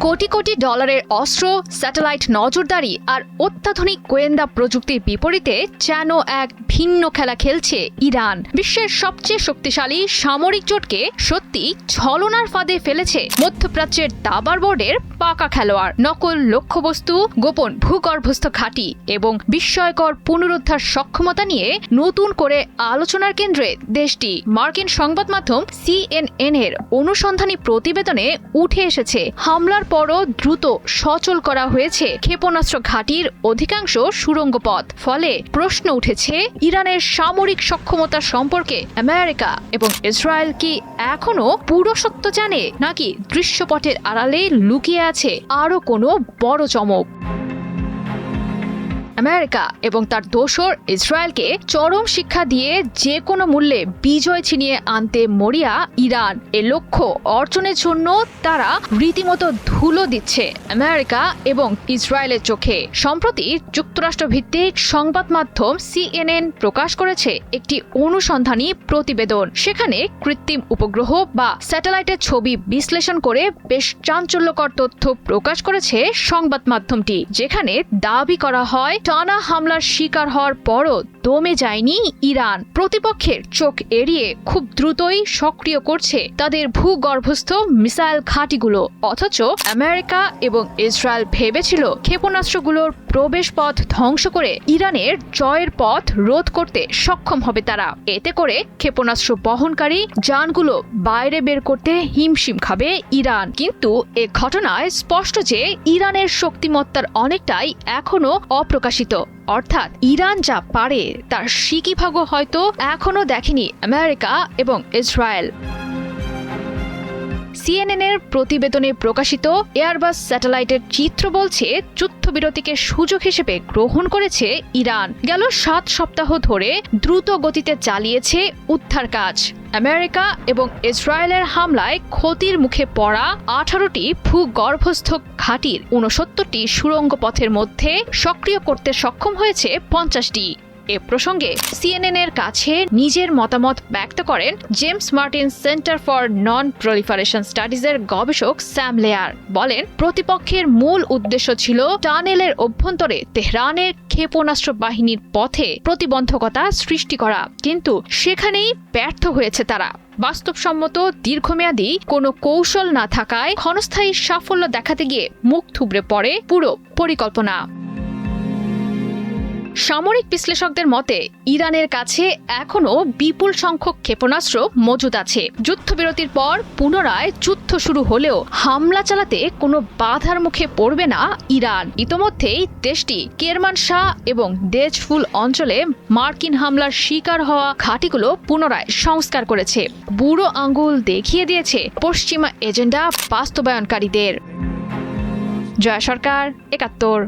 কোটি কোটি ডলারের অস্ত্র, স্যাটেলাইট নজরদারি আর অত্যাধুনিক গোয়েন্দা প্রযুক্তির বিপরীতে যেন এক ভিন্ন খেলা খেলছে ইরান। বিশ্বের সবচেয়ে শক্তিশালী সামরিক জোটকে সত্যি ছলনার ফাঁদে ফেলেছে মধ্যপ্রাচ্যের দাবার বোর্ডের পাকা খেলোয়াড়। নকল লক্ষ্যবস্তু, গোপন ভূগর্ভস্থ ঘাঁটি এবং বিস্ময়কর পুনরুদ্ধার সক্ষমতা নিয়ে নতুন করে আলোচনার কেন্দ্রে দেশটি। মার্কিন সংবাদ মাধ্যম CNN এর অনুসন্ধানী প্রতিবেদনে উঠে এসেছে, হামলার পরও দ্রুত সচল করা হয়েছে ক্ষেপণাস্ত্র ঘাঁটির অধিকাংশ সুড়ঙ্গ পথ। ফলে প্রশ্ন উঠেছে, ইরানের সামরিক সক্ষমতা সম্পর্কে আমেরিকা এবং ইসরায়েল কি এখনো পুরো সত্য জানে, নাকি দৃশ্যপটের আড়ালে লুকিয়ে আছে আরও কোনো বড় চমক? আমেরিকা এবং তার দোসর ইসরায়েলকে চরম শিক্ষা দিয়ে যে কোনো মূল্যে বিজয় ছিনিয়ে আনতে মরিয়া ইরান। এ লক্ষ্য অর্জনের জন্য তারা রীতিমতো ধুলো দিচ্ছে আমেরিকা এবং ইসরায়েলের চোখে। সম্প্রতি যুক্তরাষ্ট্র ভিত্তিক সংবাদ মাধ্যম CNN প্রকাশ করেছে একটি অনুসন্ধানী প্রতিবেদন। সেখানে কৃত্রিম উপগ্রহ বা স্যাটেলাইটের ছবি বিশ্লেষণ করে বেশ চাঞ্চল্যকর তথ্য প্রকাশ করেছে সংবাদ মাধ্যমটি, যেখানে দাবি করা হয় টানা হামলার শিকার হওয়ার পরও দমে যায়নি ইরান। প্রতিপক্ষের চোখ এড়িয়ে খুব দ্রুতই সক্রিয় করছে তাদের ভূগর্ভস্থ মিসাইল ঘাঁটিগুলো। অথচ আমেরিকা এবং ইসরায়েল ভেবেছিল ক্ষেপণাস্ত্রগুলোর প্রবেশ পথ ধ্বংস করে ইরানের জয়ের পথ রোধ করতে সক্ষম হবে তারা। এতে করে ক্ষেপণাস্ত্র বহনকারী যানগুলো বাইরে বের করতে হিমশিম খাবে ইরান। কিন্তু এ ঘটনায় স্পষ্ট যে ইরানের শক্তিমত্তার অনেকটাই এখনো অপ্রকাশিত। অর্থাৎ ইরান যা পারে তার সিকিভাগও হয়তো এখনো দেখেনি আমেরিকা এবং ইসরায়েল। CNN এর প্রতিবেদনে প্রকাশিত এয়ারবাস স্যাটেলাইটের চিত্র বলছে, যুদ্ধবিরতিকে সুযোগ হিসেবে গ্রহণ করেছে ইরান। গেল 7 সপ্তাহ ধরে দ্রুত গতিতে চালিয়েছে উদ্ধার কাজ। আমেরিকা এবং ইসরায়েলের হামলায় ক্ষতির মুখে পড়া 18টি ভূগর্ভস্থ ঘাঁটির 69টি সুড়ঙ্গ পথের মধ্যে সক্রিয় করতে সক্ষম হয়েছে 50টি। এ প্রসঙ্গে CNN এর কাছে নিজের মতামত ব্যক্ত করেন James Martin Center for Non Proliferation স্টাডিজের গবেষক স্যাম লেয়ার। বলেন, প্রতিপক্ষের মূল উদ্দেশ্য ছিল টানেলের অভ্যন্তরে তেহরানের ক্ষেপণাস্ত্র বাহিনীর পথে প্রতিবন্ধকতা সৃষ্টি করা, কিন্তু সেখানেই ব্যর্থ হয়েছে তারা। বাস্তবসম্মত দীর্ঘমেয়াদী কোনো কৌশল না থাকায় ক্ষণস্থায়ী সাফল্য দেখাতে গিয়ে মুখ থুবড়ে পড়ে পুরো পরিকল্পনা। সামরিক বিশ্লেষকদের মতে ইরানের কাছে এখনো বিপুল সংখ্যক ক্ষেপণাস্ত্র মজুদ আছে। যুদ্ধবিরতির পর পুনরায় যুদ্ধ শুরু হলেও হামলা চালাতে কোনো বাধার মুখে পড়বে না ইরান। ইতোমধ্যেই দেশটি কেরমানশাহ এবং দেজফুল অঞ্চলে মার্কিন হামলার শিকার হওয়া ঘাঁটিগুলো পুনরায় সংস্কার করেছে। বুড়ো আঙ্গুল দেখিয়ে দিয়েছে পশ্চিমা এজেন্ডা বাস্তবায়নকারীদের। জয়া সরকার, ৭১।